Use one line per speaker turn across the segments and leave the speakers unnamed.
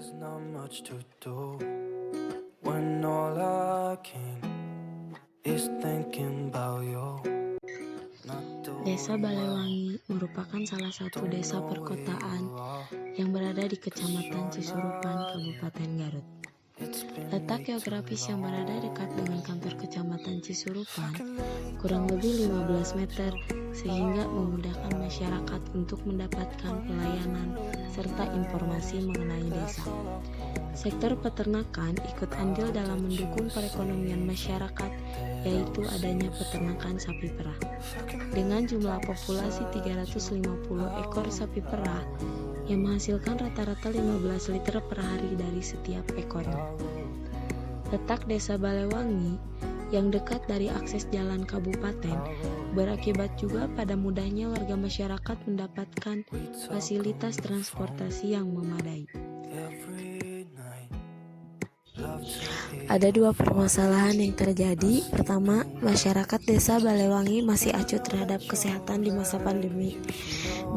There's not much to do when all I can is thinking about you.
Desa Balewangi merupakan salah satu desa perkotaan yang berada di Kecamatan Cisurupan, Kabupaten Garut. Letak geografis yang berada dekat dengan kantor Kecamatan Cisurupan kurang lebih 15 meter, sehingga memudahkan masyarakat untuk mendapatkan pelayanan serta informasi mengenai desa. Sektor peternakan ikut andil dalam mendukung perekonomian masyarakat, yaitu adanya peternakan sapi perah. Dengan jumlah populasi 350 ekor sapi perah yang menghasilkan rata-rata 15 liter per hari dari setiap ekornya. Letak Desa Balewangi yang dekat dari akses jalan kabupaten berakibat juga pada mudahnya warga masyarakat mendapatkan fasilitas transportasi yang memadai. Ada dua permasalahan yang terjadi. Pertama, masyarakat Desa Balewangi masih acuh terhadap kesehatan di masa pandemi.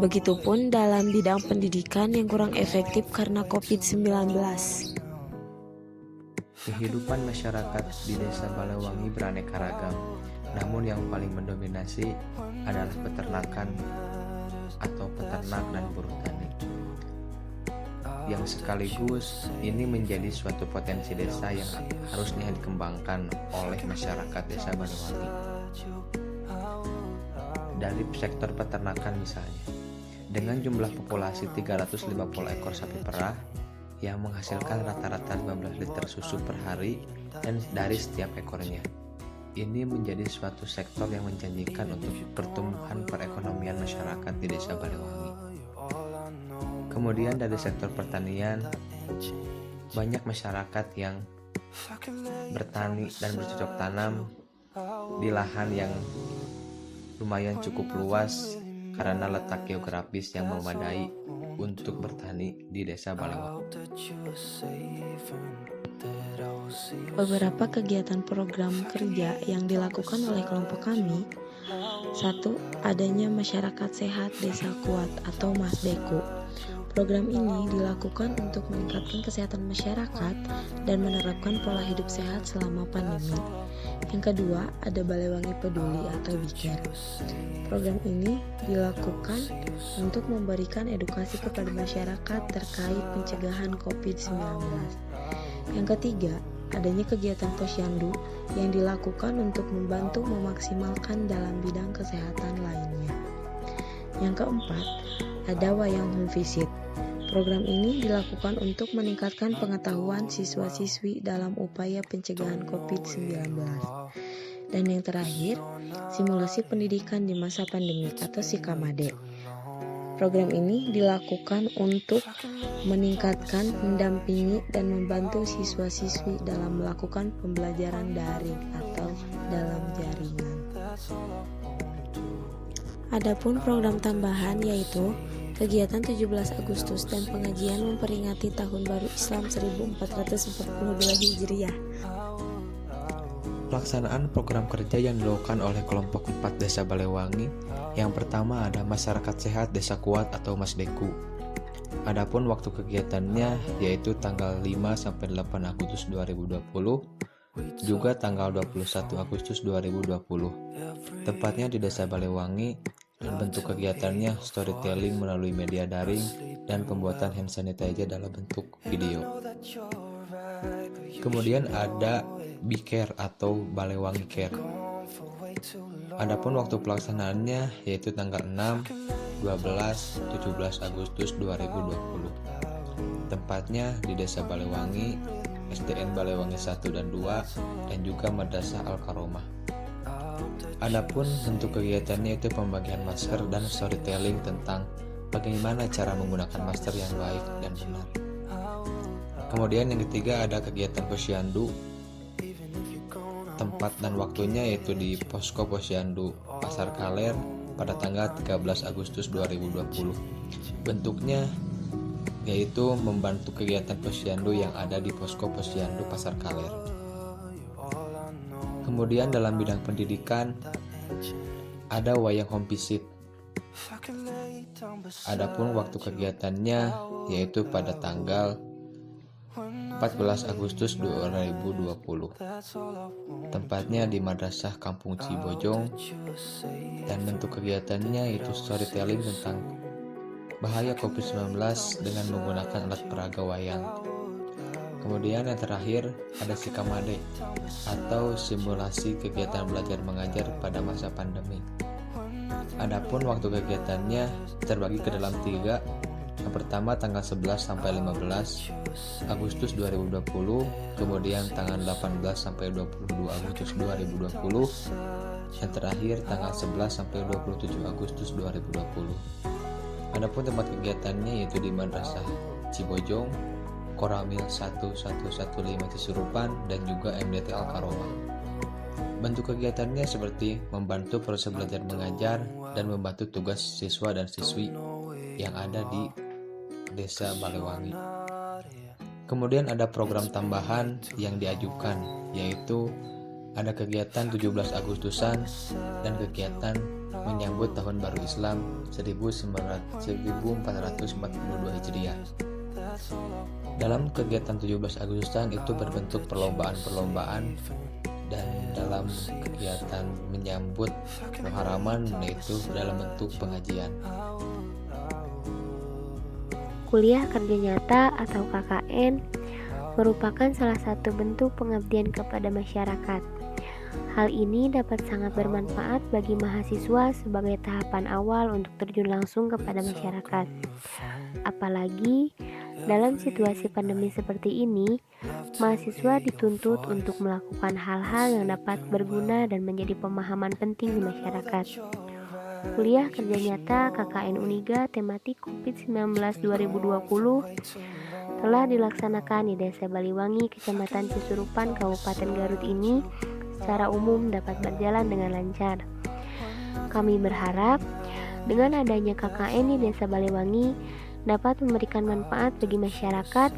Begitupun dalam bidang pendidikan yang kurang efektif karena COVID-19.
Kehidupan masyarakat di Desa Balewangi beraneka ragam, namun yang paling mendominasi adalah peternakan atau peternak dan buruh tani. Yang sekaligus ini menjadi suatu potensi desa yang harusnya dikembangkan oleh masyarakat Desa Balewangi. Dari sektor peternakan misalnya, dengan jumlah populasi 350 ekor sapi perah yang menghasilkan rata-rata 15 liter susu per hari dan dari setiap ekornya. Ini menjadi suatu sektor yang menjanjikan untuk pertumbuhan perekonomian masyarakat di Desa Balewangi. Kemudian dari sektor pertanian, banyak masyarakat yang bertani dan bercocok tanam di lahan yang lumayan cukup luas karena letak geografis yang memadai untuk bertani di Desa Balewangi.
Beberapa kegiatan program kerja yang dilakukan oleh kelompok kami. 1. Adanya masyarakat sehat desa kuat atau MASDEKU. Program ini dilakukan untuk meningkatkan kesehatan masyarakat dan menerapkan pola hidup sehat selama pandemi. Yang kedua, ada Balewangi Peduli atau BIKER. Program ini dilakukan untuk memberikan edukasi kepada masyarakat terkait pencegahan COVID-19. Yang ketiga, adanya kegiatan posyandu yang dilakukan untuk membantu memaksimalkan dalam bidang kesehatan lainnya. Yang keempat, ada Wayang Home Visit. Program ini dilakukan untuk meningkatkan pengetahuan siswa-siswi dalam upaya pencegahan COVID-19. Dan yang terakhir, simulasi pendidikan di masa pandemi atau SIKAMADE. Program ini dilakukan untuk meningkatkan, mendampingi, dan membantu siswa-siswi dalam melakukan pembelajaran daring atau dalam jaringan. Adapun program tambahan yaitu kegiatan 17 Agustus dan pengajian memperingati Tahun Baru Islam 1442 Hijriah.
Pelaksanaan program kerja yang dilakukan oleh kelompok 4 Desa Balewangi. Yang pertama ada Masyarakat Sehat Desa Kuat atau MASDEKU. Adapun waktu kegiatannya yaitu tanggal 5 sampai 8 Agustus 2020, juga tanggal 21 Agustus 2020. Tepatnya di Desa Balewangi, dan bentuk kegiatannya storytelling melalui media daring dan pembuatan hand sanitizer dalam bentuk video. Kemudian ada BIKER atau Balewangi Care. Adapun waktu pelaksanaannya yaitu tanggal 6, 12, 17 Agustus 2020. Tempatnya di Desa Balewangi, SDN Balewangi 1 dan 2, dan juga Madrasah Al-Karomah. Adapun bentuk kegiatannya itu pembagian masker dan storytelling tentang bagaimana cara menggunakan masker yang baik dan benar. Kemudian yang ketiga ada kegiatan posyandu. Tempat dan waktunya yaitu di Posko Posyandu Pasar Kaler pada tanggal 13 Agustus 2020. Bentuknya yaitu membantu kegiatan posyandu yang ada di Posko Posyandu Pasar Kaler. Kemudian dalam bidang pendidikan ada Wayang Home Visit. Adapun waktu kegiatannya yaitu pada tanggal 14 Agustus 2020. Tempatnya di Madrasah Kampung Cibojong, dan bentuk kegiatannya yaitu storytelling tentang bahaya COVID-19 dengan menggunakan alat peraga wayang. Kemudian yang terakhir ada Sikamade atau simulasi kegiatan belajar mengajar pada masa pandemi. Adapun waktu kegiatannya terbagi ke dalam 3. Yang pertama tanggal 11 sampai 15 Agustus 2020, kemudian tanggal 18 sampai 22 Agustus 2020, yang terakhir tanggal 11 sampai 27 Agustus 2020. Adapun tempat kegiatannya yaitu di Madrasah Cibojong, Koramil 1115 Cisurupan, dan juga MDT Al-Karomah. Bentuk kegiatannya seperti membantu proses belajar mengajar dan membantu tugas siswa dan siswi yang ada di Desa Balewangi. Kemudian ada program tambahan yang diajukan, yaitu ada kegiatan 17 Agustusan dan kegiatan menyambut Tahun Baru Islam 1442 Hijriah. Dalam kegiatan 17 Agustusan itu berbentuk perlombaan-perlombaan, dan dalam kegiatan menyambut Muharraman yaitu dalam bentuk pengajian.
Kuliah Kerja Nyata atau KKN merupakan salah satu bentuk pengabdian kepada masyarakat. Hal ini dapat sangat bermanfaat bagi mahasiswa sebagai tahapan awal untuk terjun langsung kepada masyarakat. Apalagi dalam situasi pandemi seperti ini, mahasiswa dituntut untuk melakukan hal-hal yang dapat berguna dan menjadi pemahaman penting di masyarakat. Kuliah Kerja Nyata KKN Uniga tematik COVID-19 2020 telah dilaksanakan di Desa Baliwangi, Kecamatan Cisurupan, Kabupaten Garut ini secara umum dapat berjalan dengan lancar. Kami berharap dengan adanya KKN di Desa Baliwangi dapat memberikan manfaat bagi masyarakat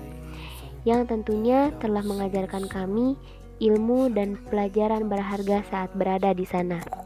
yang tentunya telah mengajarkan kami ilmu dan pelajaran berharga saat berada di sana.